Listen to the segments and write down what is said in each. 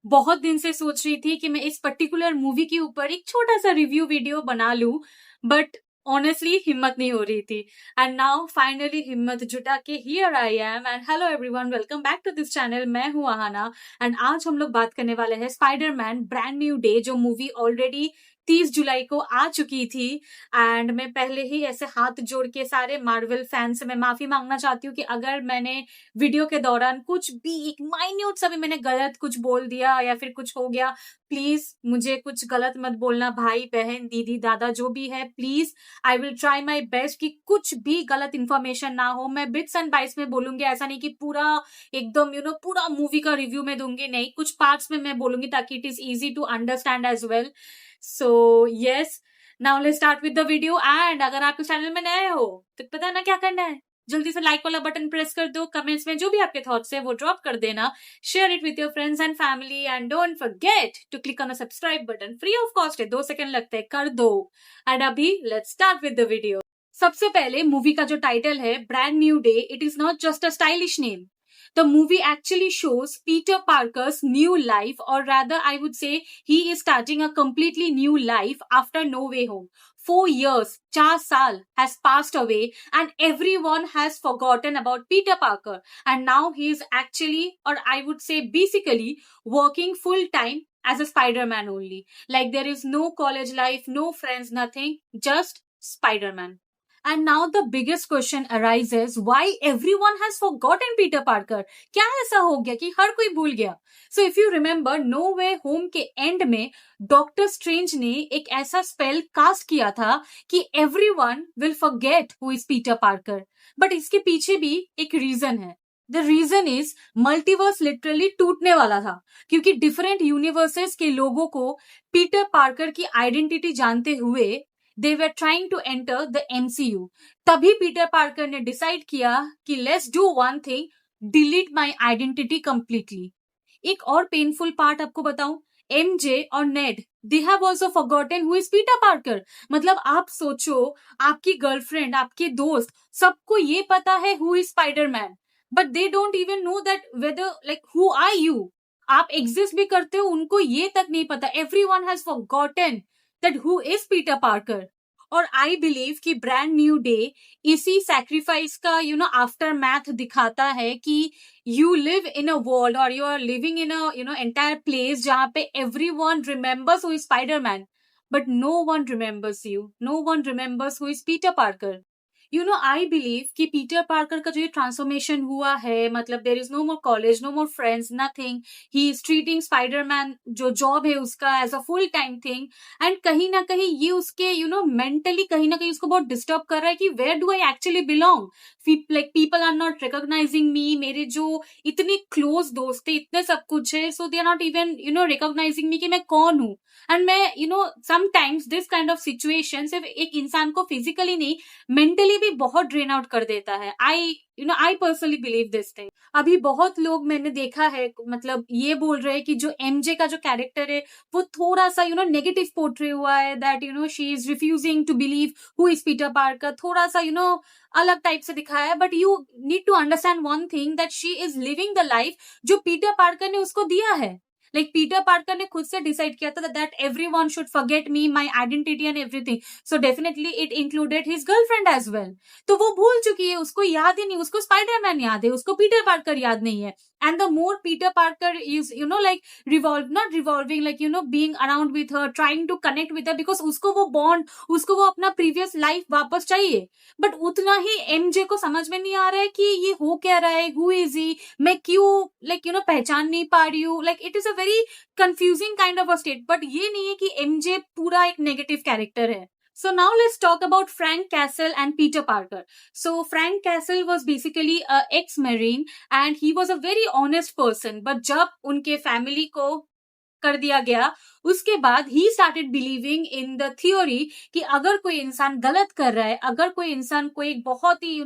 बहुत दिन से सोच रही थी कि मैं इस पर्टिकुलर मूवी के ऊपर एक छोटा सा रिव्यू वीडियो बना लूं, बट ऑनेस्टली हिम्मत नहीं हो रही थी। एंड नाउ फाइनली हिम्मत जुटा के here I am. And hello everyone, welcome back to this channel. मैं हूं आहाना एंड आज हम लोग बात करने वाले हैं स्पाइडरमैन ब्रांड न्यू डे, जो मूवी ऑलरेडी 30 जुलाई को आ चुकी थी। एंड मैं पहले ही ऐसे हाथ जोड़ के सारे मार्वल फैन से मैं माफी मांगना चाहती हूँ कि अगर मैंने वीडियो के दौरान कुछ भी एक माइन्यूट सा भी मैंने गलत कुछ बोल दिया या फिर कुछ हो गया, प्लीज मुझे कुछ गलत मत बोलना। भाई बहन दीदी दादा जो भी है, please I will try my best कि कुछ भी गलत इन्फॉर्मेशन ना हो। मैं बिट्स एंड बाइट्स में बोलूंगी, ऐसा नहीं कि पूरा एकदम पूरा मूवी का रिव्यू में दूंगी, नहीं, कुछ पार्ट्स में मैं बोलूंगी ताकि it is easy to understand as well. So yes, now let's start with the video. And अगर आप इस चैनल में नए हो तो पता है ना क्या करना है, जल्दी से लाइक वाला बटन प्रेस कर दो, कमेंट्स में जो भी आपके थॉट्स है वो ड्रॉप कर देना, share it with your friends and family, and don't forget to click on the subscribe button. Free of cost है, 2 सेकंड लगते हैं, कर दो। एंड अभी let's start with the video. सबसे पहले मूवी का जो टाइटल है Brand new Day, it is not just a stylish name. The movie actually shows Peter Parker's new life, or rather, I would say he is starting a completely new life after No Way Home. 4 years, 4 साल has passed away, and everyone has forgotten about Peter Parker. And now he is actually, or I would say basically, working full time as a Spider-Man only. Like there is no college life, no friends, nothing, just Spider-Man. And now the biggest question arises, why everyone has forgotten Peter Parker? क्या ऐसा हो गया कि हर कोई भूल गया? So if you remember, No Way Home के and में डॉक्टर स्ट्रेंज ने एक ऐसा स्पेल कास्ट किया था कि everyone will forget who is Peter Parker. But इसके पीछे भी एक रीजन है। The reason is multiverse literally टूटने वाला था, क्योंकि डिफरेंट यूनिवर्सेस के लोगों को पीटर पार्कर की आइडेंटिटी जानते हुए they were trying to enter the MCU. तभी पीटर पार्कर ने डिसाइड किया कि let's do one thing, delete my identity completely. एक और पेनफुल पार्ट आपको बताऊं, MJ और नेड, they have also forgotten who is Peter Parker. मतलब आप सोचो, आपकी गर्लफ्रेंड, आपके दोस्त, सबको ये पता है who is Spider-Man, but they don't even know that whether like who are you. आप एग्जिस्ट भी करते हो, उनको ये तक नहीं पता। Everyone has forgotten that who is Peter Parker. और आई बिलीव कि ब्रांड न्यू डे इसी सैक्रिफाइस का आफ्टर मैथ दिखाता है कि you live in a world, और you are living in a entire place जहां पे everyone remembers who is Spiderman, but no one remembers you, no one remembers who is Peter Parker. I believe कि Peter Parker का जो ये transformation हुआ है, मतलब there is no more college, no more friends, nothing, he is treating Spiderman जो job है उसका as a full time thing. And कहीं ना कहीं ये उसके मेंटली कहीं ना कहीं उसको बहुत डिस्टर्ब कर रहा है कि where do I actually belong. Like people are not recognizing me, मेरे जो इतने क्लोज दोस्त थे, इतने सब कुछ है, so they are not even recognizing me कि मैं कौन हूँ। एंड मैं sometimes this kind of situation सिर्फ एक इंसान को फिजिकली नहीं, मेंटली भी बहुत ड्रेन आउट कर देता है। I personally believe this thing. अभी बहुत लोग मैंने देखा है, मतलब ये बोल रहे हैं कि जो एमजे का जो कैरेक्टर है वो थोड़ा सा नेगेटिव पोर्ट्रे हुआ है, that she is refusing to believe who is Peter Parker, थोड़ा सा अलग टाइप से दिखाया है। But you need to understand one thing, that she is living the life जो पीटर पार्कर ने उसको दिया है। लाइक पीटर पार्कर ने खुद से डिसाइड किया था that everyone should forget me, my identity and everything, so definitely it included his girlfriend as well. तो वो भूल चुकी है, उसको याद ही नहीं, उसको स्पाइडरमैन याद है, उसको पीटर पार्कर याद नहीं है। And the more Peter Parker is like not revolving, like being around with her, trying to connect with her, because उसको वो बॉन्ड, उसको वो अपना प्रीवियस लाइफ वापस चाहिए। बट उतना ही एमजे को समझ में नहीं आ रहा है कि ये हो क्या रहा है, हु इज ही, मैं क्यों पहचान नहीं पा रही हूँ। Like it is a very confusing kind of a state. But ये नहीं है कि एमजे पूरा एक नेगेटिव कैरेक्टर है। So now let's talk about Frank Castle and Peter Parker. So Frank Castle was basically a ex-marine and he was a very honest person. But जब उनके family को कर दिया गया, उसके बाद he started believing in the theory कि अगर कोई इंसान गलत कर रहा है, अगर कोई इंसान कोई बहुत ही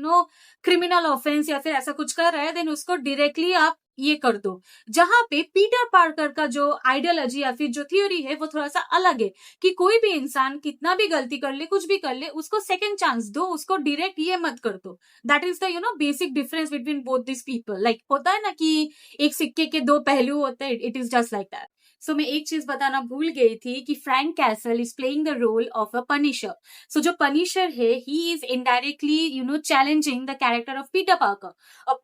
क्रिमिनल ऑफेंस या फिर ऐसा कुछ कर रहा है, देन उसको डायरेक्टली आप ये कर दो। जहां पे पीटर पार्कर का जो आइडियोलॉजी या फिर जो थियोरी है वो थोड़ा सा अलग है कि कोई भी इंसान कितना भी गलती कर ले, कुछ भी कर ले, उसको सेकंड चांस दो, उसको डायरेक्ट ये मत कर दो। That is the basic difference between both this people. Like होता है ना कि एक सिक्के के दो पहलू होते हैं, it is just like that. So मैं एक चीज बताना भूल गई थी कि Frank Castle is playing the role of a punisher. So जो पनिशर है, he is indirectly challenging the character of Peter Parker.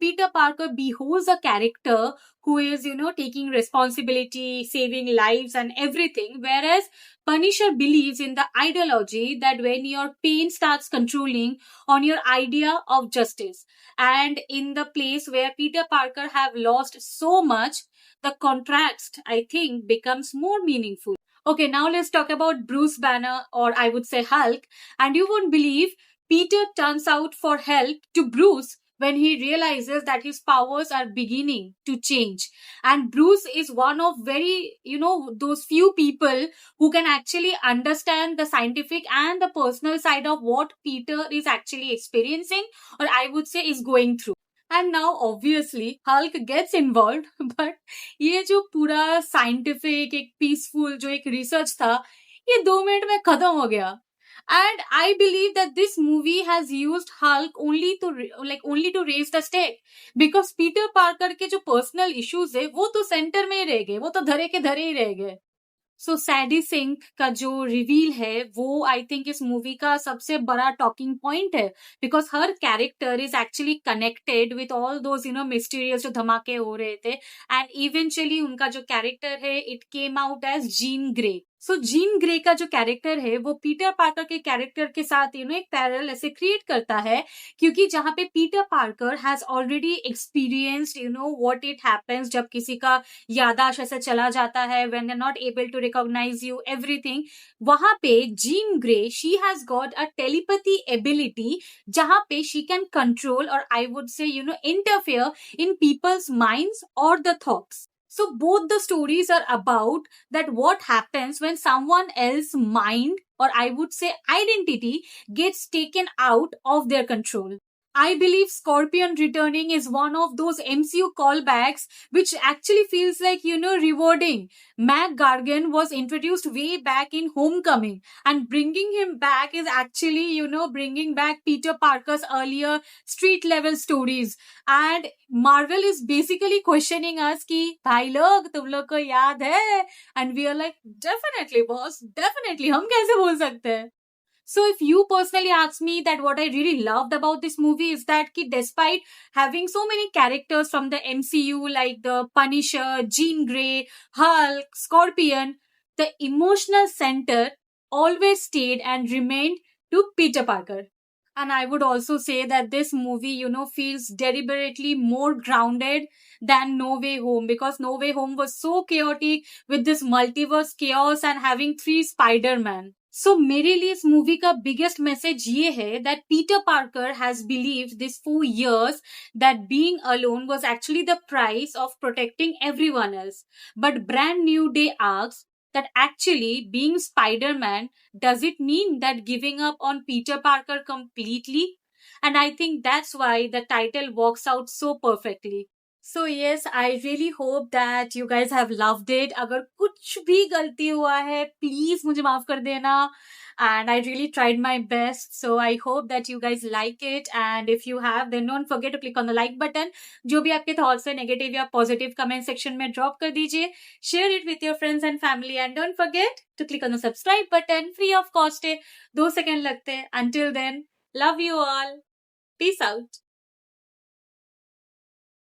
Peter Parker beholds a character who is, taking responsibility, saving lives and everything. Whereas Punisher believes in the ideology that when your pain starts controlling on your idea of justice, and in the place where Peter Parker have lost so much, the contrast, I think, becomes more meaningful. Okay, now let's talk about Bruce Banner, or I would say Hulk. And you won't believe, Peter turns out for help to Bruce when he realizes that his powers are beginning to change. And Bruce is one of very, those few people who can actually understand the scientific and the personal side of what Peter is actually experiencing, or I would say is going through. And now obviously Hulk gets involved, but ये जो पूरा scientific एक peaceful जो एक research था, ये 2 minute में खत्म हो गया. And I believe that this movie has used Hulk only to raise the stake, because Peter Parker के जो personal issues है वो तो सेंटर में ही रह गए, वो तो धरे के धरे ही रह गए. सो सैडी सिंक का जो रिवील है वो आई थिंक इस मूवी का सबसे बड़ा टॉकिंग पॉइंट है, because her character is actually connected with all those mysterious जो धमाके हो रहे थे. एंड इवेंचुअली उनका जो कैरेक्टर है, it came out as Jean Grey. So Jean Grey का जो कैरेक्टर है वो पीटर पार्कर के कैरेक्टर के साथ एक पैरेलल ऐसे क्रिएट करता है, क्योंकि जहां पे Peter Parker has already experienced what it happens जब किसी का यादाश्त ऐसे चला जाता है, when they are not able to recognize you everything. वहां पे Jean Grey, she has got a telepathy ability, जहां पे she can control or I would say interfere in people's minds और the thoughts. So both the stories are about that what happens when someone else's mind, or I would say identity, gets taken out of their control. I believe Scorpion returning is one of those MCU callbacks which actually feels like, rewarding. Mac Gargan was introduced way back in Homecoming, and bringing him back is actually, bringing back Peter Parker's earlier street level stories. And Marvel is basically questioning us कि भाई लोग तुम लोग को याद है? And we are like, definitely boss, definitely. हम कैसे भूल सकते हैं? So if you personally ask me, that what I really loved about this movie is that despite having so many characters from the MCU like the Punisher, Jean Grey, Hulk, Scorpion, the emotional center always stayed and remained to Peter Parker. And I would also say that this movie, feels deliberately more grounded than No Way Home, because No Way Home was so chaotic with this multiverse chaos and having 3 Spider-Man. So मेरे लिए इस movie का biggest message ये है that Peter Parker has believed this 4 years that being alone was actually the price of protecting everyone else. But Brand New Day asks that actually being Spider-Man, does it mean that giving up on Peter Parker completely? And I think that's why the title works out so perfectly. So yes, I really hope that you guys have loved it. अगर कुछ भी गलती हुआ है, please मुझे माफ कर देना. And I really tried my best. So I hope that you guys like it. And if you have, then don't forget to click on the like button. जो भी आपके thoughts है, negative या positive, comment section में drop कर दीजिए. Share it with your friends and family. And don't forget to click on the subscribe button. Free of cost है. 2 second लगते हैं. Until then, love you all. Peace out.